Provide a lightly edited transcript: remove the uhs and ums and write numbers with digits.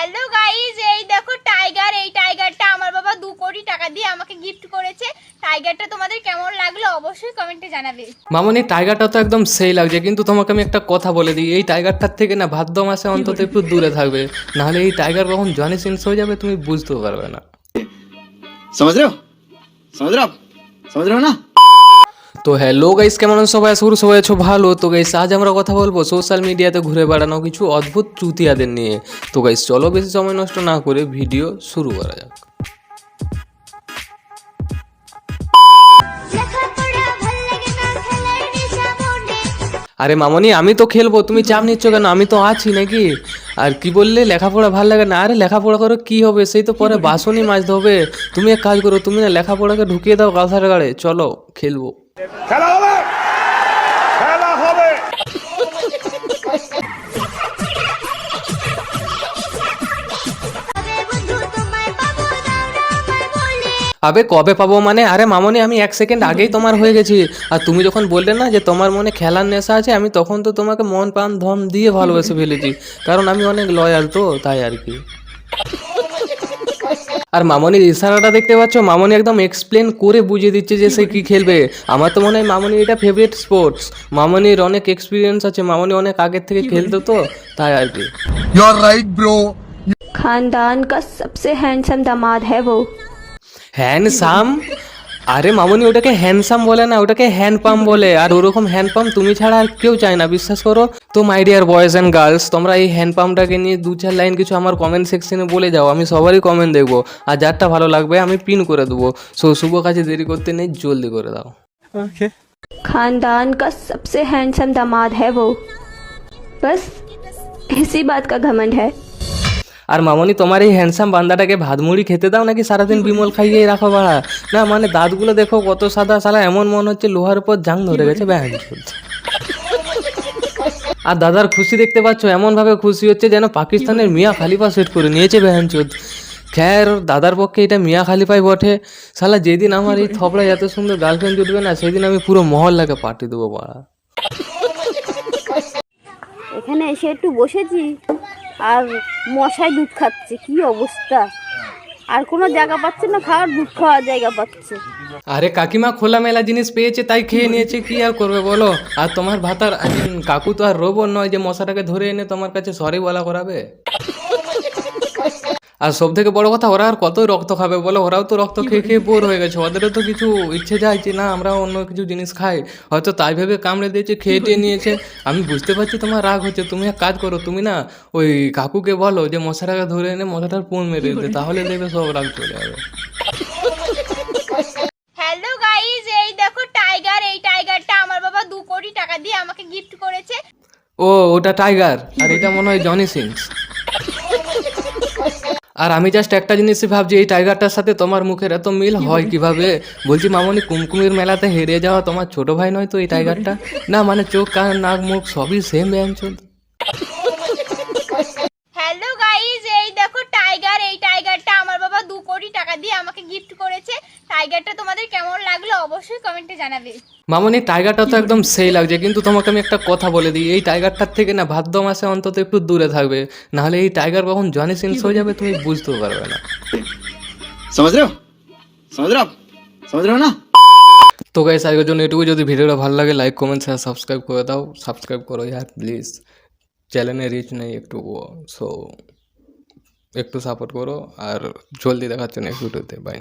Hello guys, এই দেখো tiger. এই টাইগারটা আমার বাবা 2 কোটি টাকা দিয়ে আমাকে গিফট করেছে। টাইগারটা তোমাদের কেমন লাগলো অবশ্যই কমেন্টে জানাবে। মামনি, টাইগারটা তো একদম সেই লাগছে, কিন্তু তোমাকে আমি একটা কথা বলে দিই, এই টাইগারটার থেকে না ভাদ্র মাসে অন্তত একটু দূরে থাকবে, নাহলে এই টাইগার কখন জনি সিনস হয়ে যাবে তুমি বুঝতেও পারবে না। समझ रहे हो समझ रहे हो आप समझ रहे हो ना। তো হ্যালো গাইস, কেমন আছো সবাই? সবাই আছো ভালো? তো গাইস, আজ আমরা কথা বলবো সোশ্যাল মিডিয়াতে ঘুরে বেড়ানো কিছু অদ্ভুত চুতিয়াদের নিয়ে। তো গাইস, চলো বেশি সময় নষ্ট না করে ভিডিও শুরু করা যাক। আরে মামনি, আমি তো খেলবো, তুমি চাপ নিচ্ছ কেন? আমি তো আছি নাকি। আর কি বললে, লেখাপড়া ভাল লাগে না? আরে লেখাপড়া করে কি হবে, সেই তো পরে বাসনই মাজতে হবে। তুমি এক কাজ করো, তুমি না লেখাপড়াকে ঢুকিয়ে দাও কাঁথার গাড়ে, চলো খেলবো। খেলা হবে খেলা হবে। আবে কবে পাবো মানে? আরে মামনি, আমি 1 সেকেন্ড আগেই তোমার হয়ে গেছি। আর তুমি যখন বললে না যে তোমার মনে খেলার নেশা আছে, আমি তখন তো তোমাকে মন প্রাণ ধন দিয়ে ভালোবেসে ফেলেছি, কারণ আমি অনেক লয়াল, তো তাই আর কি। আর মামনির ইশারাটা দেখতে পাচ্ছ? মামনি একদম এক্সপ্লেন করে বুঝিয়ে দিচ্ছে যে সে কি খেলবে। আমার তো মনে হয় মামনি এটা ফেভারিট স্পোর্টস। মামনির অনেক এক্সপিরিয়েন্স আছে, মামনি অনেক আগের থেকে খেলতো, তো তাই আর কি। You are right bro. खानदान का सबसे हैंडसम दामाद है वो। হ্যান্ডসাম? আরে মামনি, ওটাকে হ্যান্ডসাম বলে না, ওটাকে হ্যান্ড পাম্প বলে। আর ওরকম হ্যান্ড পাম্প তুমি ছাড়া আর কেউ চায় না, বিশ্বাস করো। তো my dear boys and girls, তোমরা এই হ্যান্ড পাম্পটাকে নিয়ে 2-4 লাইন কিছু আমার কমেন্ট সেকশনে বলে যাও, আমি সবারই কমেন্ট দেখবো। আর যারটা ভালো লাগবে আমি পিন করে দেবো। সো শুভ কাজে দেরি করতে নেই, জলদি করে দাও। खानदान का सबसे हैंडसम दामाद है वो, बस इसी बात का घमंड है। আর মামনি, তোমার এই হ্যান্ডসাম বান্দাটাকে ভাত মুড়ি খেতে দাও নাকি সারাদিন বিমল খাইয়ে রাখো বাড়া? না মানে দাঁতগুলো দেখো কত সাদা, সালা এমন মনে হচ্ছে লোহার উপর জাং ধরে গেছে ব্যাং। আর দাদার খুশি দেখতে পাচ্ছ, এমন ভাবে খুশি হচ্ছে যেন পাকিস্তানের মিয়া খালিফা সেট করে নিয়েছে ব্যাহানচোদ। খ্যার, দাদার পক্ষে এটা মিয়া খালিফাই বটে। শালা যেদিন আমার এই থপড়ায় এত সুন্দর গার্লফ্রেন্ড জুটবে না, সেদিন আমি পুরো মহল্লাকে পার্টি দেবো বাড়া। এখানে এসে একটু বসেছি আর মশায় দুধ খাচ্ছে, কি অবস্থা। আর কোনো জায়গা পাচ্ছে না খাওয়ার, দুধ খাওয়ার জায়গা পাচ্ছে। আরে কাকিমা খোলামেলা জিনিস পেয়েছে তাই খেয়ে নিয়েছে, কি আর করবে বলো। আর তোমার ভাতার কাকু তো আর রোবট নয় যে মশাটাকে ধরে এনে তোমার কাছে সরি বলা করাবে। আর সব থেকে বড় কথা, ওরা আর কতই রক্ত খাবে বলো? ওরাও তো রক্ত খেয়ে খেয়ে বোর হয়ে গেছে, ওদেরও তো কিছু ইচ্ছে যায় যে না আমরা অন্য কিছু জিনিস খাই। হয়তো তাই ভেবে কামড়ে দিয়েছে, খেয়ে টেয়ে নিয়েছে। আমি বুঝতে পারছি তোমার রাগ হচ্ছে, তুমি এক কাজ করো, তুমি না ওই কাকুকে বলো যে মশাটাকে ধরে এনে মশাটার পুন মেরে দিতে, তাহলে দেখবে সব রাগ চলে যাবে। হ্যালো গাইজ, এই দেখো টাইগার। এই টাইগারটা আমার বাবা 2 কোটি টাকা দিয়ে আমাকে গিফট করেছে। ও, ওটা টাইগার, আর এটা মনে হয় জনি সিনস। আর আমি জাস্ট একটা জিনিসই ভাবছি, এই টাইগারটার সাথে তোমার মুখের এত মিল হয় কিভাবে? বলছি মামনি, কুমকুমির মেলাতে হেরে যাওয়া তোমার ছোট ভাই নয় তো এই টাইগারটা? না মানে চোখ কান নাক মুখ সবই সেম ব্যাঞ্চল। হ্যালো গাইজ, এই দেখো টাইগার। এই টাইগারটা আমার বাবা 2 কোটি টাকা দিয়ে আমাকে গিফট করেছে। টাইগারটা তোমাদের কেমন লাগলো অবশ্যই কমেন্টে জানাবে। মামনি, টাইগারটা তো একদম সেই লাগছে, কিন্তু তোমাকে আমি একটা কথা বলে দিই, এই টাইগারটার থেকে না ভাদ্র মাসে অন্তত একটু দূরে থাকবে, নাহলে এই টাইগার কখন জনি সিনস হয়ে যাবে তুমি বুঝতেও পারবে না। समझ रहे हो समझ रहे हो आप समझ रहे हो ना। তো গাইস, আজকের জন্য এটুকু। যদি ভিডিওটা ভালো লাগে লাইক কমেন্ট শেয়ার সাবস্ক্রাইব করে দাও। সাবস্ক্রাইব করো यार প্লিজ, চ্যানেলে রিচ নেই একটু, সো একটু সাপোর্ট করো। আর জলদি দেখাচ্ছে নেক্সট ভিডিওতে, বাই।